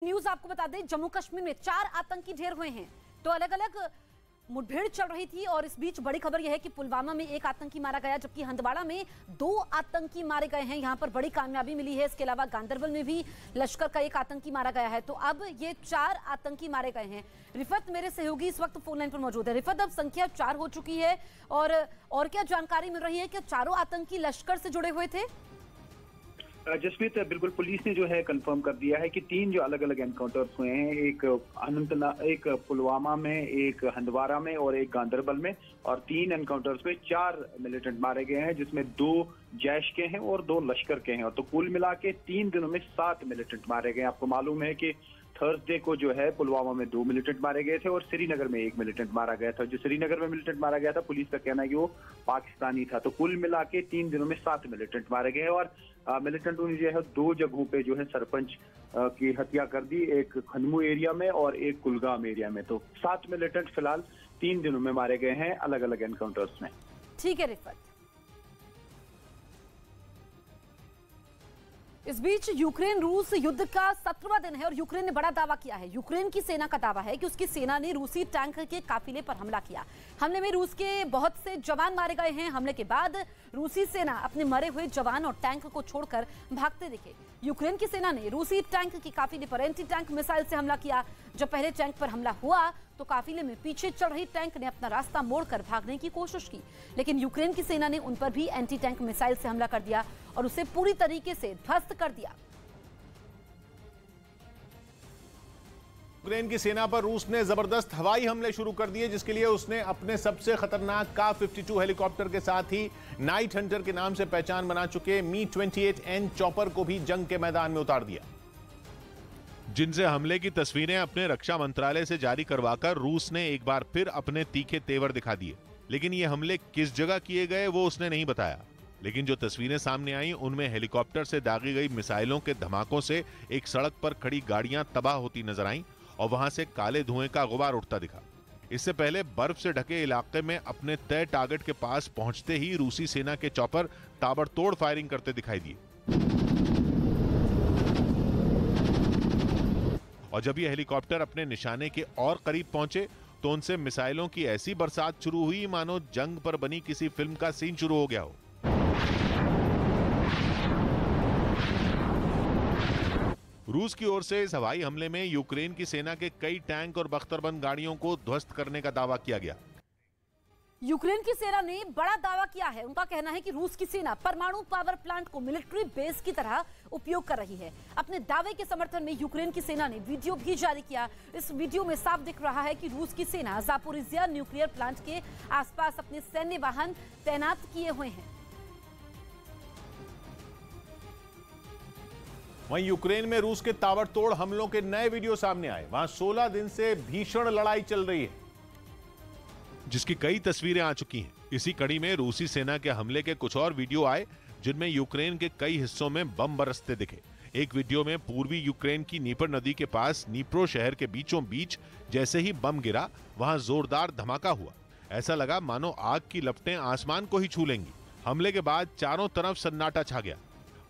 News आपको बता दें, जम्मू कश्मीर में 4 आतंकी ढेर हुए हैं। तो अलग अलग मुठभेड़ चल रही थी और इस बीच बड़ी खबर यह है कि पुलवामा में 1 आतंकी मारा गया, जबकि हंदवाड़ा में 2 आतंकी मारे गए हैं। यहां पर बड़ी कामयाबी मिली है। इसके अलावा गांदरबल में भी लश्कर का 1 आतंकी मारा गया है। तो अब ये 4 आतंकी मारे गए हैं। रिफत मेरे सहयोगी इस वक्त फोन लाइन पर मौजूद है। रिफत, अब संख्या 4 हो चुकी है और क्या जानकारी मिल रही है कि चारों आतंकी लश्कर से जुड़े हुए थे? जसप्रीत, बिल्कुल पुलिस ने जो है कंफर्म कर दिया है कि 3 जो अलग अलग एनकाउंटर्स हुए हैं, एक पुलवामा में, एक हंदवाड़ा में और एक गांदरबल में, और 3 एनकाउंटर्स में 4 मिलिटेंट मारे गए हैं, जिसमें 2 जैश के हैं और 2 लश्कर के हैं। और तो कुल मिला के 3 दिनों में 7 मिलिटेंट मारे गए। आपको मालूम है कि थर्सडे को जो है पुलवामा में 2 मिलिटेंट मारे गए थे और श्रीनगर में 1 मिलिटेंट मारा गया था। जो श्रीनगर में मिलिटेंट मारा गया था, पुलिस का कहना है कि वो पाकिस्तानी था। तो कुल मिला के 3 दिनों में 7 मिलिटेंट मारे गए और मिलिटेंटों ने जो है 2 जगहों पे जो है सरपंच की हत्या कर दी, एक खनमू एरिया में और एक कुलगाम एरिया में। तो 7 मिलिटेंट फिलहाल 3 दिनों में मारे गए हैं अलग अलग एनकाउंटर्स में। ठीक है रिफत। इस बीच यूक्रेन रूस युद्ध का 17वां दिन है और यूक्रेन ने बड़ा दावा किया है। यूक्रेन की सेना का दावा है कि उसकी सेना ने रूसी टैंक के काफिले पर हमला किया। हमले में रूस के बहुत से जवान मारे गए हैं। हमले के बाद रूसी सेना अपने मरे हुए जवान और टैंक को छोड़कर भागते दिखे। यूक्रेन की सेना ने रूसी टैंक के काफिले पर एंटी टैंक मिसाइल से हमला किया। जब पहले टैंक पर हमला हुआ तो काफिले में पीछे चल रही टैंक ने अपना रास्ता मोड़कर भागने की कोशिश की, लेकिन यूक्रेन की सेना ने उन पर भी एंटी टैंक मिसाइल से हमला कर दिया और उसे पूरी तरीके से ध्वस्त कर दिया। यूक्रेन की सेना पर रूस ने जबरदस्त हवाई हमले शुरू कर दिए, जिसके लिए उसने अपने सबसे खतरनाक का-52 हेलीकॉप्टर के साथ ही नाइट हंटर के नाम से पहचान बना चुके मी-28N चॉपर को भी जंग के मैदान में उतार दिया, जिनसे हमले की तस्वीरें अपने रक्षा मंत्रालय से जारी करवाकर रूस ने एक बार फिर अपने तीखे तेवर दिखा दिए। लेकिन ये हमले किस जगह किए गए वो उसने नहीं बताया। लेकिन जो तस्वीरें सामने आई उनमें हेलीकॉप्टर से दागी गई मिसाइलों के धमाकों से एक सड़क पर खड़ी गाड़ियां तबाह होती नजर आईं और वहां से काले धुएं का गुबार उठता दिखा। इससे पहले बर्फ से ढके इलाके में अपने तय टारगेट के पास पहुंचते ही रूसी सेना के चॉपर ताबड़तोड़ फायरिंग करते दिखाई दिए। और जब ये हेलीकॉप्टर अपने निशाने के और करीब पहुंचे तो उनसे मिसाइलों की ऐसी बरसात शुरू हुई मानो जंग पर बनी किसी फिल्म का सीन शुरू हो गया हो। रूस की ओर से इस हवाई हमले में यूक्रेन की सेना के कई टैंक और बख्तरबंद गाड़ियों को ध्वस्त करने का दावा किया गया। यूक्रेन की सेना ने बड़ा दावा किया है। उनका कहना है कि रूस की सेना परमाणु पावर प्लांट को मिलिट्री बेस की तरह उपयोग कर रही है। अपने दावे के समर्थन में यूक्रेन की सेना ने वीडियो भी जारी किया। इस वीडियो में साफ दिख रहा है कि रूस की सेना जापोरिजिया न्यूक्लियर प्लांट के आसपास अपने सैन्य वाहन तैनात किए हुए हैं। वहीं यूक्रेन में रूस के ताबड़तोड़ हमलों के नए वीडियो सामने आए। वहां 16 दिन से भीषण लड़ाई चल रही है, जिसकी कई तस्वीरें आ चुकी हैं। इसी कड़ी में रूसी सेना के हमले के कुछ और वीडियो आए, जिनमें यूक्रेन के कई हिस्सों में बम बरसते दिखे। एक वीडियो में पूर्वी यूक्रेन की नीपर नदी के पास नीप्रो शहर के बीचों बीच जैसे ही बम गिरा, वहां जोरदार धमाका हुआ। ऐसा लगा मानो आग की लपटें आसमान को ही छू लेंगी। हमले के बाद चारों तरफ सन्नाटा छा गया।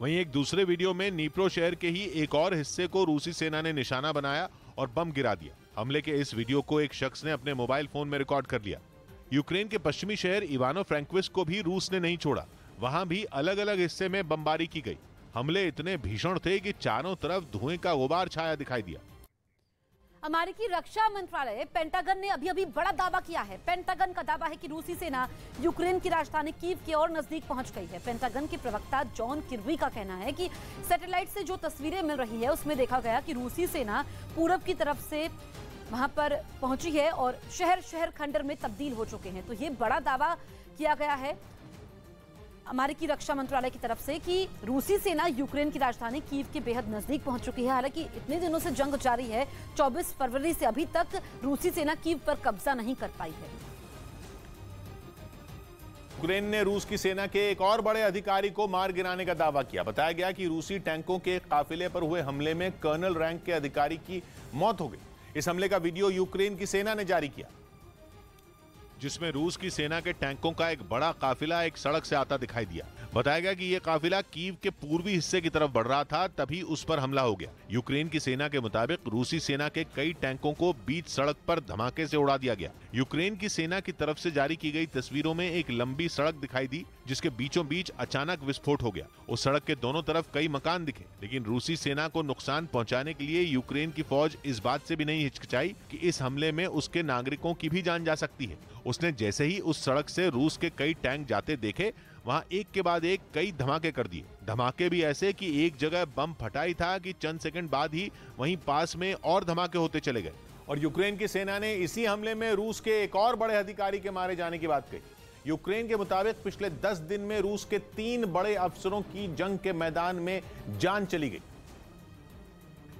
वहीं एक दूसरे वीडियो में नीप्रो शहर के ही एक और हिस्से को रूसी सेना ने निशाना बनाया और बम गिरा दिया। हमले के इस वीडियो को एक शख्स ने अपने मोबाइल फोन में रिकॉर्ड कर लिया। यूक्रेन के पश्चिमी शहर इवानो फ्रैंकोविस्क को भी रूस ने नहीं छोड़ा। वहां भी अलग अलग हिस्से में बमबारी की गई। हमले इतने भीषण थे कि चारों तरफ धुएं का गुबार छाया दिखाई दिया। अमेरिकी रक्षा मंत्रालय पेंटागन ने अभी बड़ा दावा किया है। पेंटागन का दावा है कि रूसी सेना यूक्रेन की राजधानी कीव के और नजदीक पहुंच गई है। पेंटागन के प्रवक्ता जॉन किर्बी का कहना है कि सैटेलाइट से जो तस्वीरें मिल रही है उसमें देखा गया कि रूसी सेना पूरब की तरफ से वहां पर पहुंची है और शहर खंडर में तब्दील हो चुके हैं। तो ये बड़ा दावा किया गया है अमेरिकी रक्षा मंत्रालय की तरफ से कि रूसी सेना यूक्रेन की राजधानी कीव के बेहद नजदीक पहुंच चुकी है। हालांकि इतने दिनों से जंग जारी है, 24 फरवरी से अभी तक रूसी सेना कीव पर कब्जा नहीं कर पाई है। यूक्रेन ने रूस की सेना के एक और बड़े अधिकारी को मार गिराने का दावा किया। बताया गया कि रूसी टैंकों के काफिले पर हुए हमले में कर्नल रैंक के अधिकारी की मौत हो गई। इस हमले का वीडियो यूक्रेन की सेना ने जारी किया, जिसमें रूस की सेना के टैंकों का एक बड़ा काफिला एक सड़क से आता दिखाई दिया। बताया गया कि यह काफिला कीव के पूर्वी हिस्से की तरफ बढ़ रहा था, तभी उस पर हमला हो गया। यूक्रेन की सेना के मुताबिक रूसी सेना के कई टैंकों को बीच सड़क पर धमाके से उड़ा दिया गया। यूक्रेन की सेना की तरफ से जारी की गई तस्वीरों में एक लंबी सड़क दिखाई दी, जिसके बीचों बीच अचानक विस्फोट हो गया। उस सड़क के दोनों तरफ कई मकान दिखे, लेकिन रूसी सेना को नुकसान पहुंचाने के लिए यूक्रेन की फौज इस बात से भी नहीं हिचकिचाई कि इस हमले में उसके नागरिकों की भी जान जा सकती है। उसने जैसे ही उस सड़क से रूस के कई टैंक जाते देखे, वहां एक के बाद एक कई धमाके कर दिए। धमाके भी ऐसे कि एक जगह बम फटा ही था कि चंद सेकंड बाद ही वहीं पास में और धमाके होते चले गए। और यूक्रेन की सेना ने इसी हमले में रूस के एक और बड़े अधिकारी के मारे जाने की बात कही। यूक्रेन के मुताबिक पिछले 10 दिन में रूस के 3 बड़े अफसरों की जंग के मैदान में जान चली गई,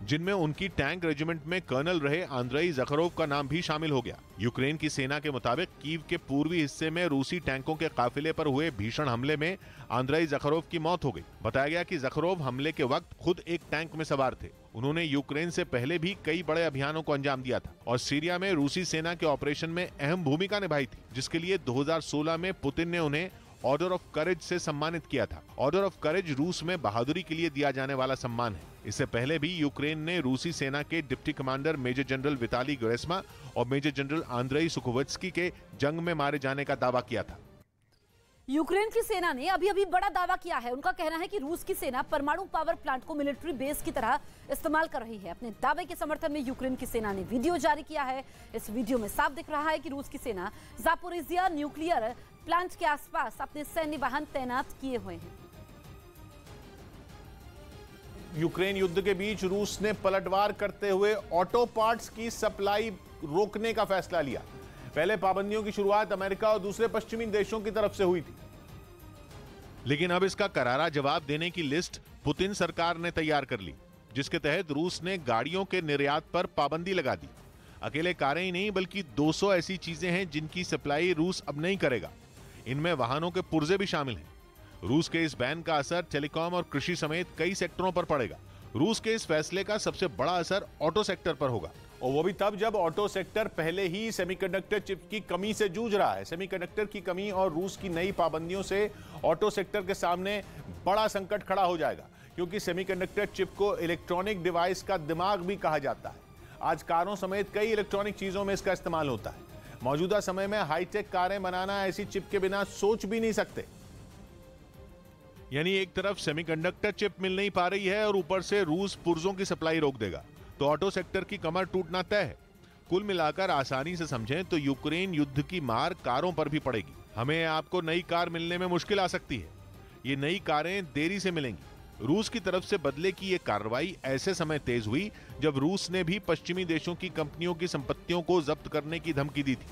जिनमें उनकी टैंक रेजिमेंट में कर्नल रहे आंद्रेई ज़खरोव का नाम भी शामिल हो गया। यूक्रेन की सेना के मुताबिक कीव के पूर्वी हिस्से में रूसी टैंकों के काफिले पर हुए भीषण हमले में आंद्रेई ज़खरोव की मौत हो गई। बताया गया कि ज़खरोव हमले के वक्त खुद एक टैंक में सवार थे। उन्होंने यूक्रेन से पहले भी कई बड़े अभियानों को अंजाम दिया था और सीरिया में रूसी सेना के ऑपरेशन में अहम भूमिका निभाई थी, जिसके लिए 2016 में पुतिन ने उन्हें ऑर्डर ऑफ करेज से सम्मानित किया था। ऑर्डर ऑफ करेज रूस में बहादुरी के लिए दिया जाने वाला सम्मान है। इससे पहले भी यूक्रेन ने रूसी सेना के deputy commander major general Vitaly Gerasimov और मेजर जनरल आंद्रेई सुखोवस्की के जंग में मारे जाने का दावा किया था। यूक्रेन की सेना ने अभी बड़ा दावा किया है। उनका कहना है कि रूस की सेना परमाणु पावर प्लांट को मिलिट्री बेस की तरह इस्तेमाल कर रही है। अपने दावे के समर्थन में यूक्रेन की सेना ने वीडियो जारी किया है। इस वीडियो में साफ दिख रहा है कि रूस की सेना ज़ापोरिजिया न्यूक्लियर प्लांट के आसपास अपने सैन्य वाहन तैनात किए हुए हैं। यूक्रेन युद्ध के बीच रूस ने पलटवार करते हुए ऑटो पार्ट्स की सप्लाई रोकने का फैसला लिया। पहले पाबंदियों की शुरुआत अमेरिका और दूसरे पश्चिमी देशों की तरफ से हुई थी, लेकिन अब इसका करारा जवाब देने की लिस्ट पुतिन सरकार ने तैयार कर ली, जिसके तहत रूस ने गाड़ियों के निर्यात पर पाबंदी लगा दी। अकेले कारें ही नहीं, बल्कि 200 ऐसी चीजें हैं जिनकी सप्लाई रूस अब नहीं करेगा। इनमें वाहनों के पुर्जे भी शामिल हैं। रूस के इस बैन का असर टेलीकॉम और कृषि समेत कई सेक्टरों पर पड़ेगा। रूस के इस फैसले का सबसे बड़ा असर ऑटो सेक्टर पर होगा, और वो भी तब जब ऑटो सेक्टर पहले ही सेमीकंडक्टर चिप की कमी से जूझ रहा है। सेमीकंडक्टर की कमी और रूस की नई पाबंदियों से ऑटो सेक्टर के सामने बड़ा संकट खड़ा हो जाएगा, क्योंकि सेमीकंडक्टर चिप को इलेक्ट्रॉनिक डिवाइस का दिमाग भी कहा जाता है। आज कारों समेत कई इलेक्ट्रॉनिक चीजों में इसका इस्तेमाल होता है। मौजूदा समय में हाईटेक कारें बनाना ऐसी चिप के बिना सोच भी नहीं सकते। यानी एक तरफ सेमीकंडक्टर चिप मिल नहीं पा रही है और ऊपर से रूस पुर्जों की सप्लाई रोक देगा, तो ऑटो सेक्टर की कमर टूटना तय है। कुल मिलाकर आसानी से समझें तो यूक्रेन युद्ध की मार कारों पर भी पड़ेगी। हमें आपको नई कार मिलने में मुश्किल आ सकती है। ये नई कारें देरी से मिलेंगी। रूस की तरफ से बदले की ये कार्रवाई ऐसे समय तेज हुई जब रूस ने भी पश्चिमी देशों की कंपनियों की संपत्तियों को जब्त करने की धमकी दी थी,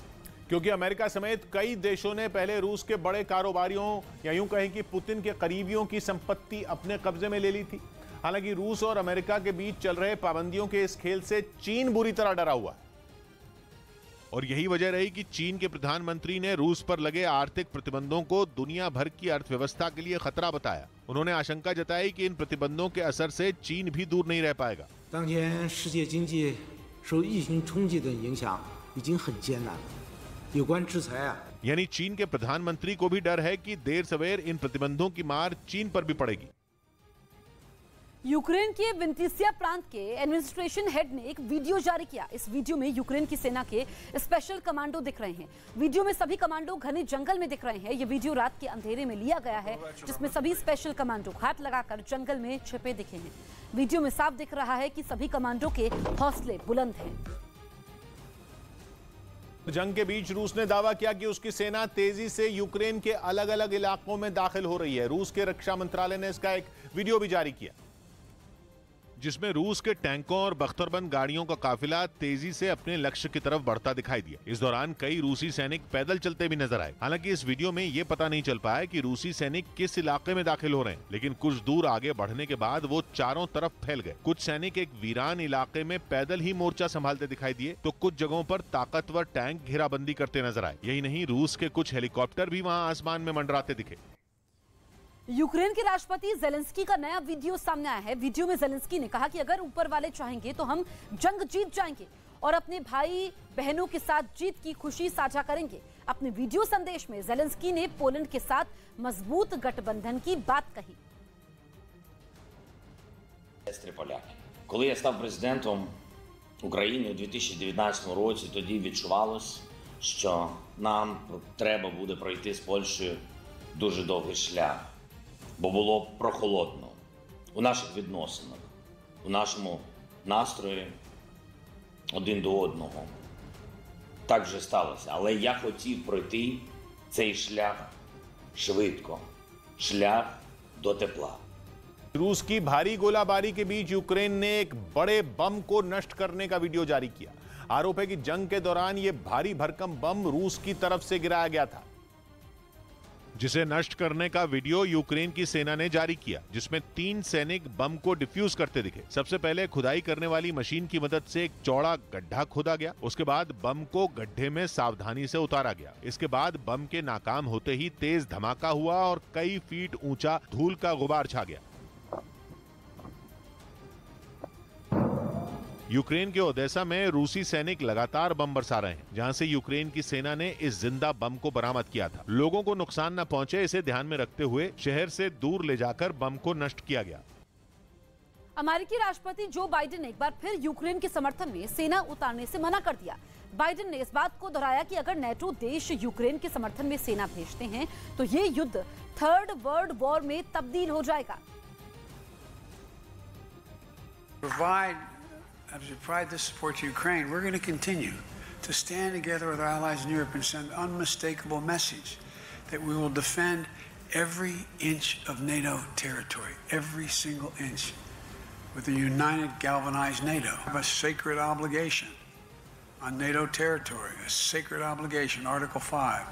क्योंकि अमेरिका समेत कई देशों ने पहले रूस के बड़े कारोबारियों या यूं कहें कि पुतिन के करीबियों की संपत्ति अपने कब्जे में ले ली थी। हालांकि रूस और अमेरिका के बीच चल रहे पाबंदियों के इस खेल से चीन बुरी तरह डरा हुआ है, और यही वजह रही कि चीन के प्रधानमंत्री ने रूस पर लगे आर्थिक प्रतिबंधों को दुनिया भर की अर्थव्यवस्था के लिए खतरा बताया। उन्होंने आशंका जताई कि इन प्रतिबंधों के असर से चीन भी दूर नहीं रह पाएगा। यानी चीन के प्रधानमंत्री को भी डर है कि देर सवेर इन प्रतिबंधों की मार चीन पर भी पड़ेगी। यूक्रेन के विंतिसिया प्रांत के एडमिनिस्ट्रेशन हेड ने एक वीडियो जारी किया। इस वीडियो में यूक्रेन की सेना के स्पेशल कमांडो दिख रहे हैं। वीडियो में सभी कमांडो घने जंगल में दिख रहे हैं। ये वीडियो रात के अंधेरे में लिया गया है, जिसमें सभी स्पेशल कमांडो हाथ लगाकर जंगल में छिपे दिखे हैं। वीडियो में साफ दिख रहा है कि सभी कमांडो के हौसले बुलंद हैं। जंग के बीच रूस ने दावा किया कि उसकी सेना तेजी से यूक्रेन के अलग अलग इलाकों में दाखिल हो रही है। रूस के रक्षा मंत्रालय ने इसका एक वीडियो भी जारी किया, जिसमें रूस के टैंकों और बख्तरबंद गाड़ियों का काफिला तेजी से अपने लक्ष्य की तरफ बढ़ता दिखाई दिया। इस दौरान कई रूसी सैनिक पैदल चलते भी नजर आए। हालांकि इस वीडियो में यह पता नहीं चल पाया कि रूसी सैनिक किस इलाके में दाखिल हो रहे हैं, लेकिन कुछ दूर आगे बढ़ने के बाद वो चारों तरफ फैल गए। कुछ सैनिक एक वीरान इलाके में पैदल ही मोर्चा संभालते दिखाई दिए, तो कुछ जगहों पर ताकतवर टैंक घेराबंदी करते नजर आए। यही नहीं, रूस के कुछ हेलीकॉप्टर भी वहां आसमान में मंडराते दिखे। यूक्रेन के राष्ट्रपति जेलेंस्की का नया वीडियो सामने आया है। वीडियो में जेलेंस्की ने कहा कि अगर ऊपर वाले चाहेंगे तो हम जंग जीत जाएंगे और अपने भाई बहनों के साथ जीत की खुशी साझा करेंगे। अपने वीडियो संदेश में जेलेंस्की ने पोलैंड के साथ मजबूत गठबंधन की बात कही। Коли я став президентом України у 2019 році, тоді відчувалось, що нам треба буде пройти з Польщею дуже довгий шлях, бо було прохолодно у наших відносинах, у нашому настрої один до одного. Так же сталося, але я хотів пройти цей шлях швидко, шлях до тепла. रूस की भारी गोलाबारी के बीच यूक्रेन ने एक बड़े बम को नष्ट करने का वीडियो जारी किया। आरोप है कि जंग के दौरान यह भारी भरकम बम रूस की तरफ से गिराया गया था, जिसे नष्ट करने का वीडियो यूक्रेन की सेना ने जारी किया, जिसमें 3 सैनिक बम को डिफ्यूज करते दिखे। सबसे पहले खुदाई करने वाली मशीन की मदद से एक चौड़ा गड्ढा खोदा गया। उसके बाद बम को गड्ढे में सावधानी से उतारा गया। इसके बाद बम के नाकाम होते ही तेज धमाका हुआ और कई फीट ऊंचा धूल का गुबार छा गया। यूक्रेन के ओडेसा में रूसी सैनिक लगातार बम बरसा रहे हैं, जहां से यूक्रेन की सेना ने इस जिंदा बम को बरामद किया था। लोगों को नुकसान न पहुंचे, इसे ध्यान में रखते हुए शहर से दूर ले जाकर बम को नष्ट किया गया। अमेरिकी राष्ट्रपति जो बाइडेन ने एक बार फिर यूक्रेन के समर्थन में सेना उतारने से मना कर दिया। बाइडेन ने इस बात को दोहराया कि अगर नेटो देश यूक्रेन के समर्थन में सेना भेजते हैं तो ये युद्ध थर्ड वर्ल्ड वॉर में तब्दील हो जाएगा। As we provide this support to Ukraine, we're going to continue to stand together with our allies in Europe and send an unmistakable message that we will defend every inch of NATO territory, every single inch, with a united, galvanized NATO. We have a sacred obligation on NATO territory, a sacred obligation, Article 5,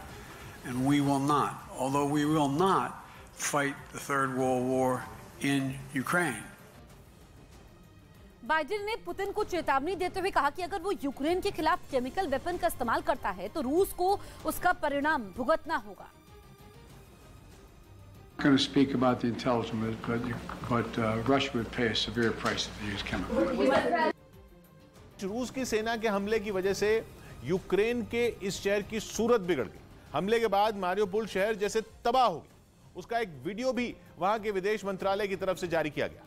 and we will not, although we will not fight the Third World War in Ukraine. Biden ने Putin को चेतावनी देते हुए कहा कि अगर वो Ukraine के खिलाफ केमिकल वेपन का इस्तेमाल करता है तो रूस को उसका परिणाम भुगतना होगा। Going to speak about the intelligence, but Russia would pay a severe price if they use chemical weapons. रूस की सेना के हमले की वजह से यूक्रेन के इस शहर की सूरत बिगड़ गई। हमले के बाद मारियोपोल शहर जैसे तबाह हो गया। उसका एक वीडियो भी वहां के विदेश मंत्रालय की तरफ से जारी किया गया,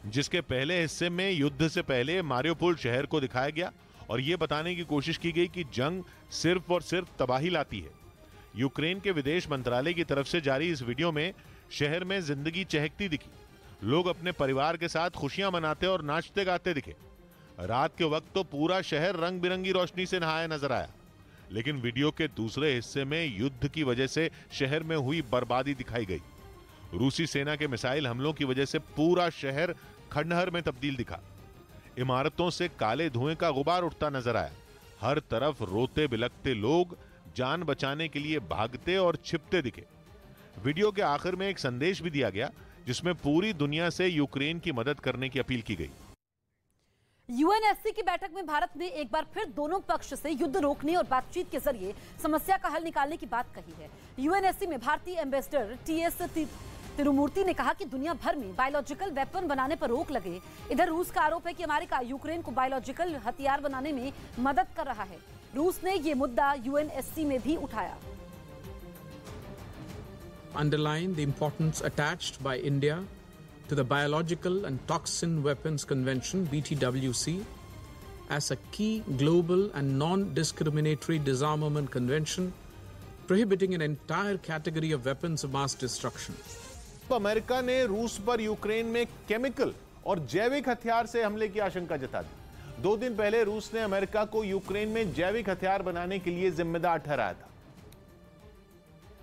जिसके पहले हिस्से में युद्ध से पहले मारियोपोल शहर को दिखाया गया और यह बताने की कोशिश की गई कि जंग सिर्फ और सिर्फ तबाही लाती है। यूक्रेन के विदेश मंत्रालय की तरफ से जारी इस वीडियो में शहर में जिंदगी चहकती दिखी। लोग अपने परिवार के साथ खुशियां मनाते और नाचते गाते दिखे। रात के वक्त तो पूरा शहर रंग बिरंगी रोशनी से नहाया नजर आया, लेकिन वीडियो के दूसरे हिस्से में युद्ध की वजह से शहर में हुई बर्बादी दिखाई गई। रूसी सेना के मिसाइल हमलों की वजह से पूरा शहर खंडहर में तब्दील दिखा। इमारतों से काले धुएं का गुबार उठता नजर आया। हर तरफ रोते बिलखते लोग जान बचाने के लिए भागते और छिपते दिखे। वीडियो के आखिर में एक संदेश भी दिया गया, जिसमें पूरी दुनिया से यूक्रेन की मदद करने की अपील की गई। यूएनएससी की बैठक में भारत ने एक बार फिर दोनों पक्ष से युद्ध रोकने और बातचीत के जरिए समस्या का हल निकालने की बात कही है। यूएनएससी में भारतीय एम्बेसडर टीएस तिरुमूर्ति ने कहा कि दुनिया भर में बायोलॉजिकल वेपन बनाने पर रोक लगे। इधर रूस का आरोप है कि अमेरिका यूक्रेन को बायोलॉजिकल हथियार बनाने में मदद कर रहा है। रूस ने यह मुद्दा यूएनएससी में भी उठाया। Underline the importance attached by India to the Biological and Toxin Weapons Convention (BTWC) as a key global and non-discriminatory disarmament convention prohibiting an entire category of weapons of mass destruction. तो America ने रूस पर Ukraine में chemical और जैविक हथियार से हमले की आशंका जता दी। 2 दिन पहले रूस ने अमेरिका को यूक्रेन में जैविक हथियार बनाने के लिए जिम्मेदार ठहराया था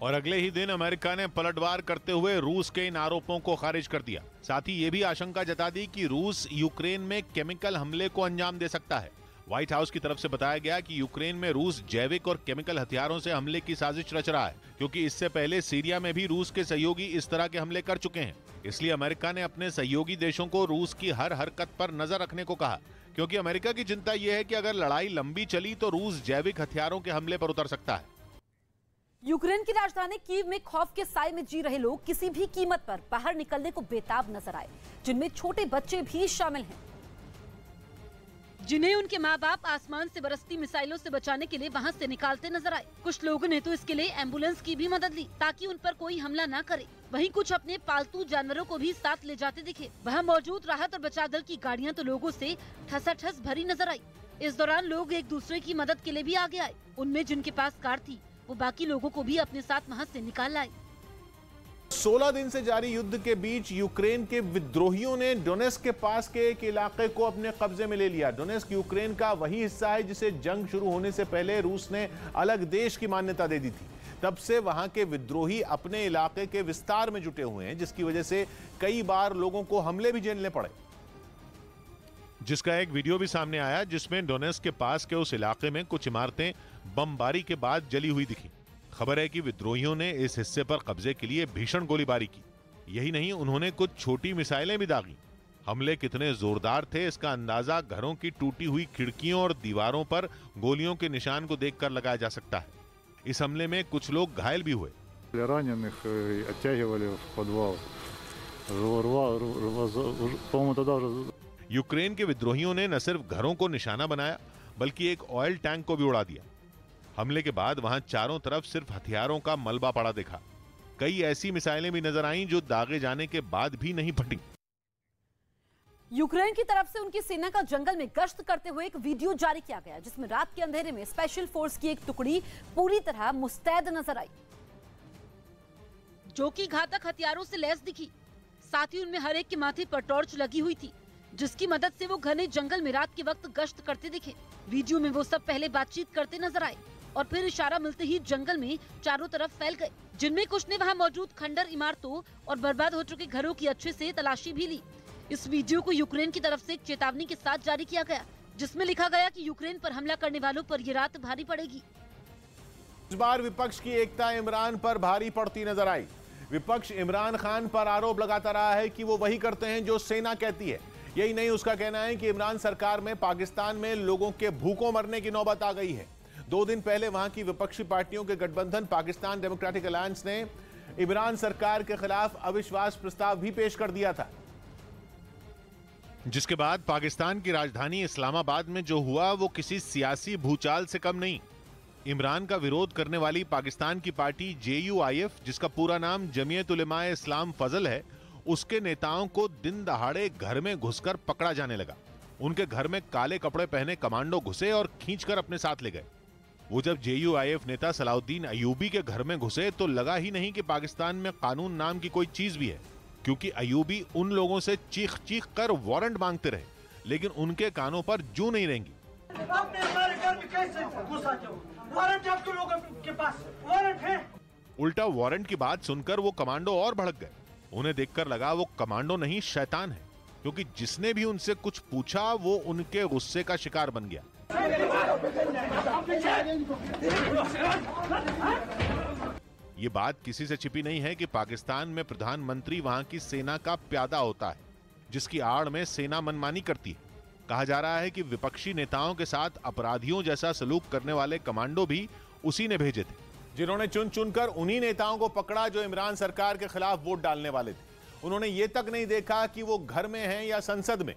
और अगले ही दिन अमेरिका ने पलटवार करते हुए रूस के इन आरोपों को खारिज कर दिया। साथ ही यह भी आशंका जता दी कि रूस यूक्रेन में केमिकल हमले को अंजाम दे सकता है। व्हाइट हाउस की तरफ से बताया गया कि यूक्रेन में रूस जैविक और केमिकल हथियारों से हमले की साजिश रच रहा है, क्योंकि इससे पहले सीरिया में भी रूस के सहयोगी इस तरह के हमले कर चुके हैं। इसलिए अमेरिका ने अपने सहयोगी देशों को रूस की हर हरकत पर नजर रखने को कहा, क्योंकि अमेरिका की चिंता यह है कि अगर लड़ाई लंबी चली तो रूस जैविक हथियारों के हमले पर उतर सकता है। यूक्रेन की राजधानी कीव में खौफ के साए में जी रहे लोग किसी भी कीमत पर बाहर निकलने को बेताब नजर आए, जिनमें छोटे बच्चे भी शामिल हैं। जिन्हें उनके माँ बाप आसमान से बरसती मिसाइलों से बचाने के लिए वहाँ से निकालते नजर आए। कुछ लोगों ने तो इसके लिए एम्बुलेंस की भी मदद ली ताकि उन पर कोई हमला न करे। वहीं कुछ अपने पालतू जानवरों को भी साथ ले जाते दिखे। वहाँ मौजूद राहत और बचाव दल की गाड़ियाँ तो लोगों से ठसाठस भरी नजर आई। इस दौरान लोग एक दूसरे की मदद के लिए भी आगे आए। उनमें जिनके पास कार थी वो बाकी लोगों को भी अपने साथ वहाँ से निकाल लाए। 16 दिन से जारी युद्ध के बीच यूक्रेन के विद्रोहियों ने डोनेस्क के पास के एक इलाके को अपने कब्जे में ले लिया। डोनेस्क यूक्रेन का वही हिस्सा है जिसे जंग शुरू होने से पहले रूस ने अलग देश की मान्यता दे दी थी। तब से वहां के विद्रोही अपने इलाके के विस्तार में जुटे हुए हैं, जिसकी वजह से कई बार लोगों को हमले भी झेलने पड़े। जिसका एक वीडियो भी सामने आया जिसमें डोनेस्क के पास के उस इलाके में कुछ इमारतें बमबारी के बाद जली हुई दिखी। खबर है कि विद्रोहियों ने इस हिस्से पर कब्जे के लिए भीषण गोलीबारी की। यही नहीं, उन्होंने कुछ छोटी मिसाइलें भी दागी। हमले कितने जोरदार थे इसका अंदाजा घरों की टूटी हुई खिड़कियों और दीवारों पर गोलियों के निशान को देखकर लगाया जा सकता है। इस हमले में कुछ लोग घायल भी हुए। यूक्रेन के विद्रोहियों ने न सिर्फ घरों को निशाना बनाया बल्कि एक ऑयल टैंक को भी उड़ा दिया। हमले के बाद वहां चारों तरफ सिर्फ हथियारों का मलबा पड़ा दिखा। कई ऐसी मिसाइलें भी नजर आईं जो दागे जाने के बाद भी नहीं फटी। यूक्रेन की तरफ से उनकी सेना का जंगल में गश्त करते हुए एक वीडियो जारी किया गया जिसमें रात के अंधेरे में स्पेशल फोर्स की एक टुकड़ी पूरी तरह मुस्तैद नजर आई, जो कि घातक हथियारों से लैस दिखी। साथ ही उनमें हर एक के माथे पर टॉर्च लगी हुई थी, जिसकी मदद से वो घने जंगल में रात के वक्त गश्त करते दिखे। वीडियो में वो सब पहले बातचीत करते नजर आए और फिर इशारा मिलते ही जंगल में चारों तरफ फैल गए, जिनमें कुछ ने वहां मौजूद खंडर इमारतों और बर्बाद हो चुके घरों की अच्छे से तलाशी भी ली। इस वीडियो को यूक्रेन की तरफ से एक चेतावनी के साथ जारी किया गया जिसमें लिखा गया कि यूक्रेन पर हमला करने वालों पर ये रात भारी पड़ेगी। इस बार विपक्ष की एकता इमरान पर भारी पड़ती नजर आई। विपक्ष इमरान खान पर आरोप लगाता रहा है कि वो वही करते हैं जो सेना कहती है। यही नहीं, उसका कहना है कि इमरान सरकार में पाकिस्तान में लोगों के भूखों मरने की नौबत आ गई है। 2 दिन पहले वहां की विपक्षी पार्टियों के गठबंधन पाकिस्तान डेमोक्रेटिक अलायंस ने इमरान सरकार के खिलाफ अविश्वास प्रस्ताव भी पेश कर दिया था, जिसके बाद पाकिस्तान की राजधानी इस्लामाबाद में जो हुआ वो किसी सियासी भूचाल से कम नहीं। इमरान का विरोध करने वाली पाकिस्तान की पार्टी JUIF, जिसका पूरा नाम जमीयत उलेमाए इस्लाम फजल है, उसके नेताओं को दिन दहाड़े घर में घुसकर पकड़ा जाने लगा। उनके घर में काले कपड़े पहने कमांडो घुसे और खींचकर अपने साथ ले गए। वो जब JUIF नेता सलाउद्दीन अयूबी के घर में घुसे तो लगा ही नहीं कि पाकिस्तान में कानून नाम की कोई चीज भी है, क्योंकि अयूबी उन लोगों से चीख चीख कर वारंट मांगते रहे, लेकिन उनके कानों पर जू नहीं रहेंगी। उल्टा वारंट की बात सुनकर वो कमांडो और भड़क गए। उन्हें देखकर लगा वो कमांडो नहीं शैतान है, क्योंकि जिसने भी उनसे कुछ पूछा वो उनके गुस्से का शिकार बन गया। ये बात किसी से छिपी नहीं है कि पाकिस्तान में प्रधानमंत्री वहां की सेना का प्यादा होता है, जिसकी आड़ में सेना मनमानी करती है। कहा जा रहा है कि विपक्षी नेताओं के साथ अपराधियों जैसा सलूक करने वाले कमांडो भी उसी ने भेजे थे, जिन्होंने चुन चुनकर उन्हीं नेताओं को पकड़ा जो इमरान सरकार के खिलाफ वोट डालने वाले थे। उन्होंने ये तक नहीं देखा कि वो घर में हैं या संसद में,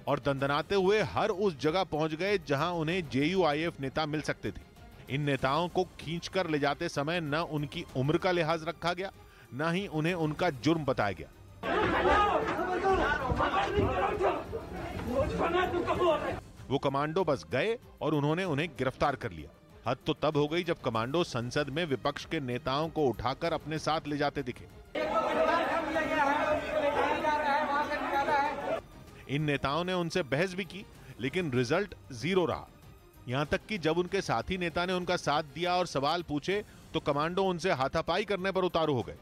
और दंदनाते हुए हर उस जगह पहुंच गए जहां उन्हें JUIF नेता मिल सकते थे। इन नेताओं को खींचकर ले जाते समय न उनकी उम्र का लिहाज रखा गया, न ही उन्हें उनका जुर्म बताया गया। वो कमांडो बस गए और उन्होंने उन्हें गिरफ्तार कर लिया। हद तो तब हो गई जब कमांडो संसद में विपक्ष के नेताओं को उठाकर अपने साथ ले जाते दिखे। इन नेताओं ने उनसे बहस भी की, लेकिन रिजल्ट 0 रहा। यहां तक कि जब उनके साथी नेता ने उनका साथ दिया और सवाल पूछे तो कमांडो उनसे हाथापाई करने पर उतारू हो गए।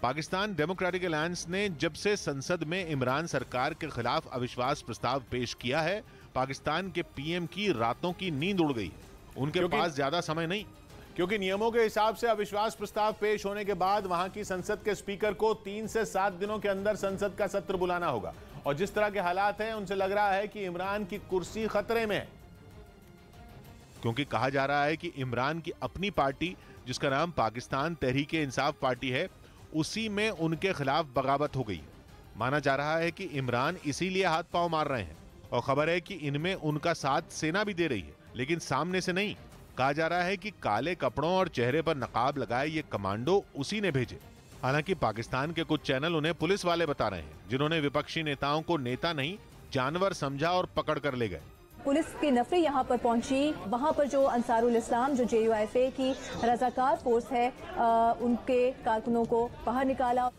पाकिस्तान डेमोक्रेटिक अलायंस ने जब से संसद में इमरान सरकार के खिलाफ अविश्वास प्रस्ताव पेश किया है, पाकिस्तान के PM की रातों की नींद उड़ गई है। उनके पास ज्यादा समय नहीं, क्योंकि नियमों के हिसाब से अविश्वास प्रस्ताव पेश होने के बाद वहां की संसद के स्पीकर को 3 से 7 दिनों के अंदर संसद का सत्र बुलाना होगा। और जिस तरह के हालात हैं, उनसे लग रहा है कि इमरान की कुर्सी खतरे में है, क्योंकि कहा जा रहा है कि इमरान की अपनी पार्टी, जिसका नाम पाकिस्तान तहरीक-ए-इंसाफ पार्टी है, उसी में उनके खिलाफ बगावत हो गई है। माना जा रहा है कि इमरान इसीलिए हाथ पांव मार रहे हैं और खबर है कि इनमें उनका साथ सेना भी दे रही है, लेकिन सामने से नहीं। कहा जा रहा है कि काले कपड़ों और चेहरे पर नकाब लगाए ये कमांडो उसी ने भेजे। हालांकि पाकिस्तान के कुछ चैनल उन्हें पुलिस वाले बता रहे हैं, जिन्होंने विपक्षी नेताओं को नेता नहीं जानवर समझा और पकड़ कर ले गए। पुलिस की नफरी यहाँ पर पहुंची, वहाँ पर जो अंसारुल इस्लाम जो JUIFA की रजाकार फोर्स है उनके कारकुनों को बाहर निकाला।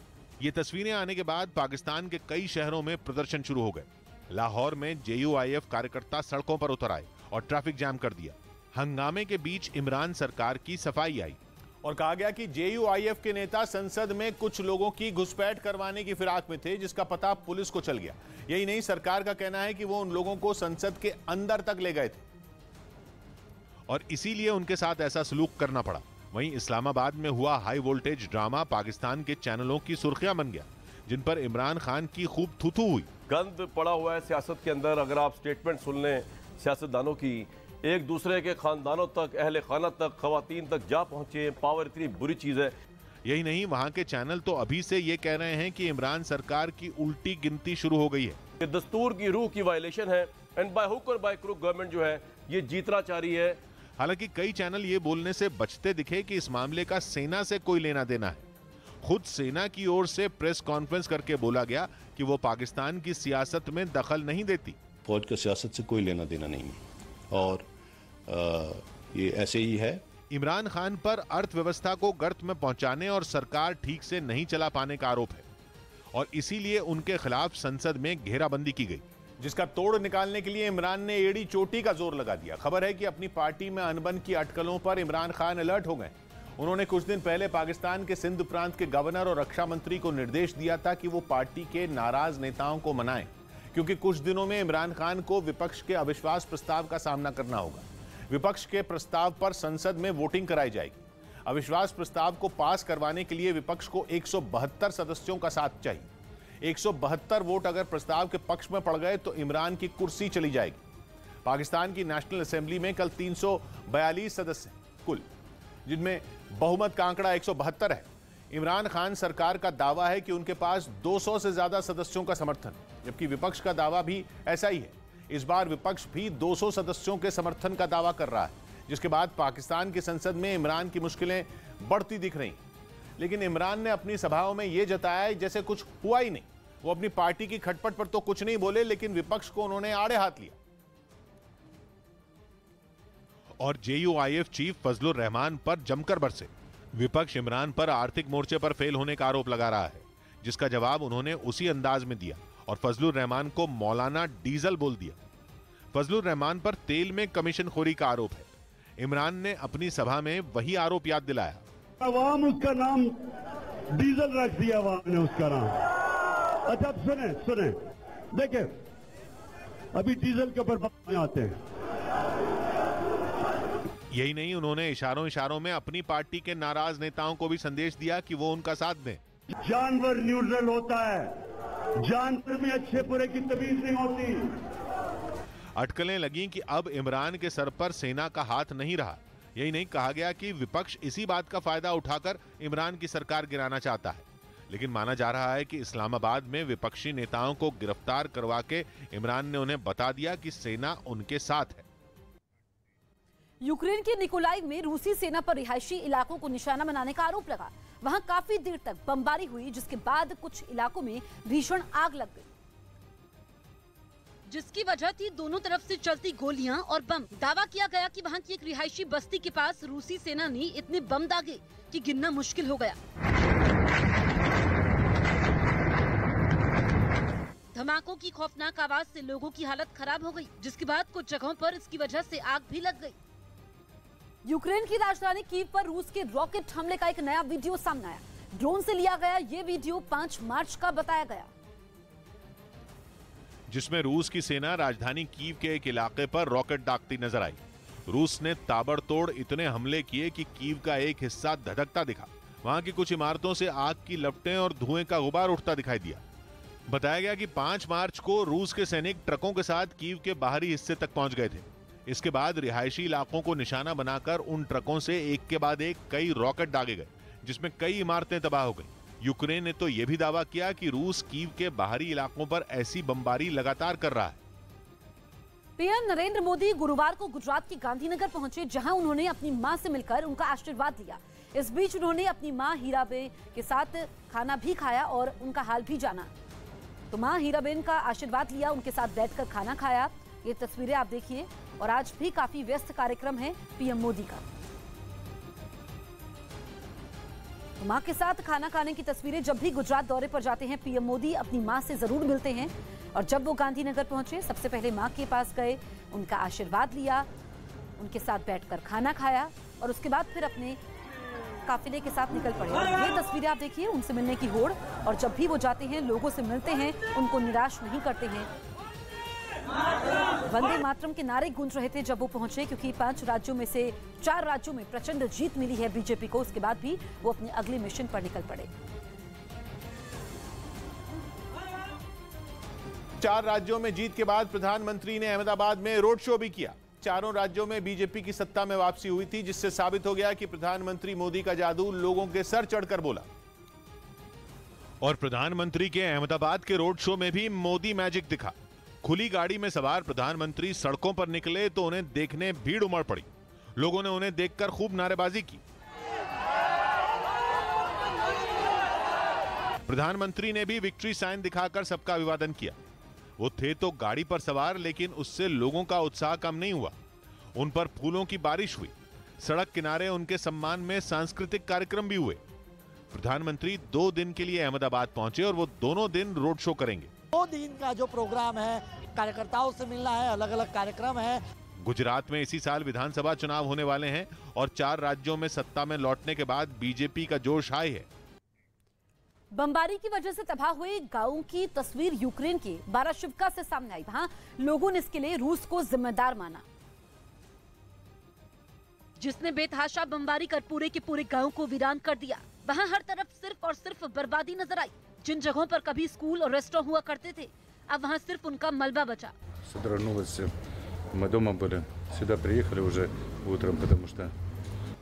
ये तस्वीरें आने के बाद पाकिस्तान के कई शहरों में प्रदर्शन शुरू हो गए। लाहौर में JUIF कार्यकर्ता सड़कों पर उतर आए और ट्रैफिक जाम कर दिया। हंगामे के बीच इमरान सरकार की सफाई आई और कहा गया कि JUIF के नेता संसद में कुछ लोगों की घुसपैठ करवाने की फिराक में थे, जिसका पता पुलिस को चल गया। यही नहीं, सरकार का कहना है कि वो उन लोगों को संसद के अंदर तक ले गए थे और इसीलिए उनके साथ ऐसा सलूक करना पड़ा। वहीं इस्लामाबाद में हुआ हाई वोल्टेज ड्रामा पाकिस्तान के चैनलों की सुर्खियां बन गया, जिन पर इमरान खान की खूब थूथू हुई। गंद पड़ा हुआ है सियासत के अंदर। अगर आप स्टेटमेंट सुन लें सियासतदानों की, एक दूसरे के खानदानों तक, अहले खाना तक, खवातीन तक जा पहुंचे। पावर इतनी बुरी चीज है। यही नहीं, वहां के चैनल तो अभी से ये कह रहे हैं कि इमरान सरकार की उल्टी गिनती शुरू हो गई है। ये दस्तूर की रूह की वायलेशन है एंड बाय हुक और बाय क्रुक गवर्नमेंट जो है ये जीतना चाह रही है। हालांकि कई चैनल ये बोलने से बचते दिखे कि इस मामले का सेना से कोई लेना देना है। खुद सेना की ओर से प्रेस कॉन्फ्रेंस करके बोला गया कि वो पाकिस्तान की सियासत में दखल नहीं देती। फौज का सियासत से कोई लेना देना नहीं है और ये ऐसे ही है। इमरान खान पर अर्थव्यवस्था को गर्त में पहुंचाने और सरकार ठीक से नहीं चला पाने का आरोप है और इसीलिए उनके खिलाफ संसद में घेराबंदी की गई, जिसका तोड़ निकालने के लिए इमरान ने एड़ी चोटी का जोर लगा दिया। खबर है कि अपनी पार्टी में अनबन की अटकलों पर इमरान खान अलर्ट हो गए। उन्होंने कुछ दिन पहले पाकिस्तान के सिंध प्रांत के गवर्नर और रक्षा मंत्री को निर्देश दिया था कि वो पार्टी के नाराज नेताओं को मनाएं, क्योंकि कुछ दिनों में इमरान खान को विपक्ष के अविश्वास प्रस्ताव का सामना करना होगा। विपक्ष के प्रस्ताव पर संसद में वोटिंग कराई जाएगी। अविश्वास प्रस्ताव को पास करवाने के लिए विपक्ष को 172 सदस्यों का साथ चाहिए। 172 वोट अगर प्रस्ताव के पक्ष में पड़ गए तो इमरान की कुर्सी चली जाएगी। पाकिस्तान की नेशनल असेंबली में कल 342 सदस्य कुल, जिनमें बहुमत का आंकड़ा 172 है। इमरान खान सरकार का दावा है कि उनके पास 200 से ज्यादा सदस्यों का समर्थन, जबकि विपक्ष का दावा भी ऐसा ही है। इस बार विपक्ष भी 200 सदस्यों के समर्थन का दावा कर रहा है, जिसके बाद पाकिस्तान की संसद में इमरान की मुश्किलें बढ़ती दिख रही। लेकिन इमरान ने अपनी सभाओं में यह जताया जैसे कुछ हुआ ही नहीं। वो अपनी पार्टी की खटपट पर तो कुछ नहीं बोले, लेकिन विपक्ष को उन्होंने आड़े हाथ लिया। और JUIF चीफ फजलुर रहमान पर जमकर बरसे। विपक्ष इमरान पर आर्थिक मोर्चे पर फेल होने का आरोप लगा रहा है, जिसका जवाब उन्होंने उसी अंदाज में दिया और फजलुर रहमान को मौलाना डीजल बोल दिया। फजलुर रहमान पर तेल में कमीशनखोरी का आरोप है। इमरान ने अपनी सभा में वही आरोप याद दिलाया। अवाम उसका नाम डीजल रख दिया, अवाम ने उसका नाम। अच्छा सुने देखे, अभी डीजल के ऊपर आते हैं। यही नहीं, उन्होंने इशारों इशारों में अपनी पार्टी के नाराज नेताओं को भी संदेश दिया कि वो उनका साथ दें। जानवर न्यूट्रल होता है, जानवर में अच्छे बुरे की तमीज नहीं होती। अटकलें लगी कि अब इमरान के सर पर सेना का हाथ नहीं रहा। यही नहीं, कहा गया कि विपक्ष इसी बात का फायदा उठाकर इमरान की सरकार गिराना चाहता है। लेकिन माना जा रहा है कि इस्लामाबाद में विपक्षी नेताओं को गिरफ्तार करवा के इमरान ने उन्हें बता दिया कि सेना उनके साथ है। यूक्रेन के निकोलाइव में रूसी सेना पर रिहायशी इलाकों को निशाना बनाने का आरोप लगा। वहां काफी देर तक बमबारी हुई, जिसके बाद कुछ इलाकों में भीषण आग लग गई, जिसकी वजह थी दोनों तरफ से चलती गोलियां और बम। दावा किया गया कि वहां की एक रिहायशी बस्ती के पास रूसी सेना ने इतने बम दागे कि गिनना मुश्किल हो गया। धमाकों की खौफनाक आवाज से लोगों की हालत खराब हो गई, जिसके बाद कुछ जगहों पर इसकी वजह से आग भी लग गई। यूक्रेन की राजधानी कीव पर रूस के रॉकेट हमले का एक नया वीडियो सामने आया। ड्रोन से लिया गया ये वीडियो 5 मार्च का बताया गया, जिसमें रूस की सेना राजधानी कीव के एक इलाके पर रॉकेट दागती नजर आई। रूस ने ताबड़तोड़ इतने हमले किए कि कीव का एक हिस्सा धधकता दिखा। वहां की कुछ इमारतों से आग की लपटें और धुएं का गुबार उठता दिखाई दिया। बताया गया कि 5 मार्च को रूस के सैनिक ट्रकों के साथ कीव के बाहरी हिस्से तक पहुंच गए थे। इसके बाद रिहायशी इलाकों को निशाना बनाकर उन ट्रकों से एक के बाद एक कई रॉकेट दागे गए, जिसमें कई इमारतें तबाह हो गई। यूक्रेन ने तो यह भी दावा किया कि रूस कीव के बाहरी इलाकों पर ऐसी बमबारी लगातार कर रहा है। पीएम नरेंद्र मोदी गुरुवार को गुजरात के गांधीनगर पहुंचे, जहां उन्होंने अपनी मां से मिलकर उनका आशीर्वाद लिया। इस बीच उन्होंने अपनी मां हीराबेन के साथ खाना भी खाया और उनका हाल भी जाना। तो मां हीराबेन का आशीर्वाद लिया, उनके साथ बैठकर खाना खाया। ये तस्वीरें आप देखिए। और आज भी काफी व्यस्त कार्यक्रम है पीएम मोदी का। तो मां के साथ खाना खाने की तस्वीरें। जब भी गुजरात दौरे पर जाते हैं पीएम मोदी अपनी मां से जरूर मिलते हैं। और जब वो गांधीनगर पहुंचे सबसे पहले मां के पास गए, उनका आशीर्वाद लिया, उनके साथ बैठकर खाना खाया और उसके बाद फिर अपने काफिले के सात निकल पड़े। और ये तस्वीरें आप देखिए, उनसे मिलने की होड़। और जब भी वो जाते हैं लोगों से मिलते हैं, उनको निराश नहीं करते हैं। वंदे मातरम के नारे गूंज रहे थे जब वो पहुंचे, क्योंकि 5 राज्यों में से 4 राज्यों में प्रचंड जीत मिली है बीजेपी को। उसके बाद भी वो अपने अगले मिशन पर निकल पड़े। 4 राज्यों में जीत के बाद प्रधानमंत्री ने अहमदाबाद में रोड शो भी किया। चारों राज्यों में बीजेपी की सत्ता में वापसी हुई थी, जिससे साबित हो गया कि प्रधानमंत्री मोदी का जादू लोगों के सर चढ़कर बोला। और प्रधानमंत्री के अहमदाबाद के रोड शो में भी मोदी मैजिक दिखा। खुली गाड़ी में सवार प्रधानमंत्री सड़कों पर निकले तो उन्हें देखने भीड़ उमड़ पड़ी। लोगों ने उन्हें देखकर खूब नारेबाजी की। प्रधानमंत्री ने भी विक्ट्री साइन दिखाकर सबका अभिवादन किया। वो थे तो गाड़ी पर सवार, लेकिन उससे लोगों का उत्साह कम नहीं हुआ। उन पर फूलों की बारिश हुई। सड़क किनारे उनके सम्मान में सांस्कृतिक कार्यक्रम भी हुए। प्रधानमंत्री 2 दिन के लिए अहमदाबाद पहुंचे और वो दोनों दिन रोड शो करेंगे। 2 दिन का जो प्रोग्राम है, कार्यकर्ताओं से मिलना है, अलग अलग कार्यक्रम है। गुजरात में इसी साल विधानसभा चुनाव होने वाले हैं और 4 राज्यों में सत्ता में लौटने के बाद बीजेपी का जोश हाई है। बमबारी की वजह से तबाह हुए गांवों की तस्वीर यूक्रेन के बाराशिवका से सामने आई। वहां लोगों ने इसके लिए रूस को जिम्मेदार माना, जिसने बेतहाशा बमबारी कर पूरे के पूरे गांव को वीरान कर दिया। वहां हर तरफ सिर्फ और सिर्फ बर्बादी नजर आई। जिन जगहों पर कभी स्कूल और रेस्टोरेंट हुआ करते थे, अब वहां सिर्फ उनका मलबा बचा।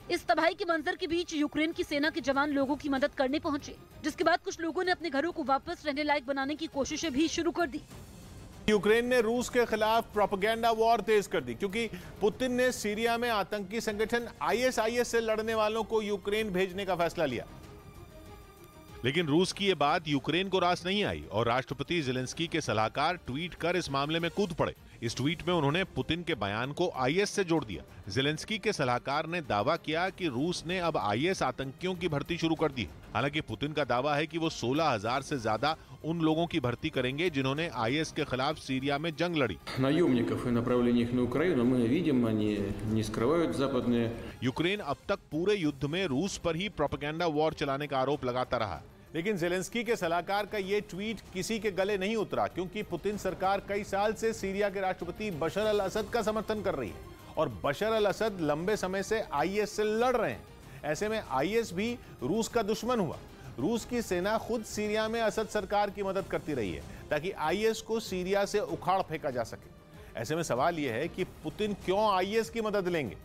इस तबाही के मंजर के बीच यूक्रेन की सेना के जवान लोगों की मदद करने पहुंचे, जिसके बाद कुछ लोगों ने अपने घरों को वापस रहने लायक बनाने की कोशिशें भी शुरू कर दी। यूक्रेन ने रूस के खिलाफ प्रोपेगेंडा वॉर तेज कर दी, क्योंकि पुतिन ने सीरिया में आतंकी संगठन आईएसआईएस से लड़ने वालों को यूक्रेन भेजने का फैसला लिया। लेकिन रूस की ये बात यूक्रेन को रास नहीं आई और राष्ट्रपति ज़ेलेंस्की के सलाहकार ट्वीट कर इस मामले में कूद पड़े। इस ट्वीट में उन्होंने पुतिन के बयान को आईएस से जोड़ दिया। ज़ेलेंस्की के सलाहकार ने दावा किया कि रूस ने अब आईएस आतंकियों की भर्ती शुरू कर दी। हालांकि पुतिन का दावा है कि वो 16,000 से ज्यादा उन लोगों की भर्ती करेंगे जिन्होंने आईएस के खिलाफ सीरिया में जंग लड़ी। यूक्रेन अब तक पूरे युद्ध में रूस पर ही प्रोपेगेंडा वॉर चलाने का आरोप लगाता रहा, लेकिन ज़ेलेंस्की के सलाहकार का ये ट्वीट किसी के गले नहीं उतरा, क्योंकि पुतिन सरकार कई साल से सीरिया के राष्ट्रपति बशर अल असद का समर्थन कर रही है और बशर अल असद लंबे समय से आईएस से लड़ रहे हैं। ऐसे में आईएस भी रूस का दुश्मन हुआ। रूस की सेना खुद सीरिया में असद सरकार की मदद करती रही है ताकि आईएस को सीरिया से उखाड़ फेंका जा सके। ऐसे में सवाल यह है कि पुतिन क्यों आईएस की मदद लेंगे?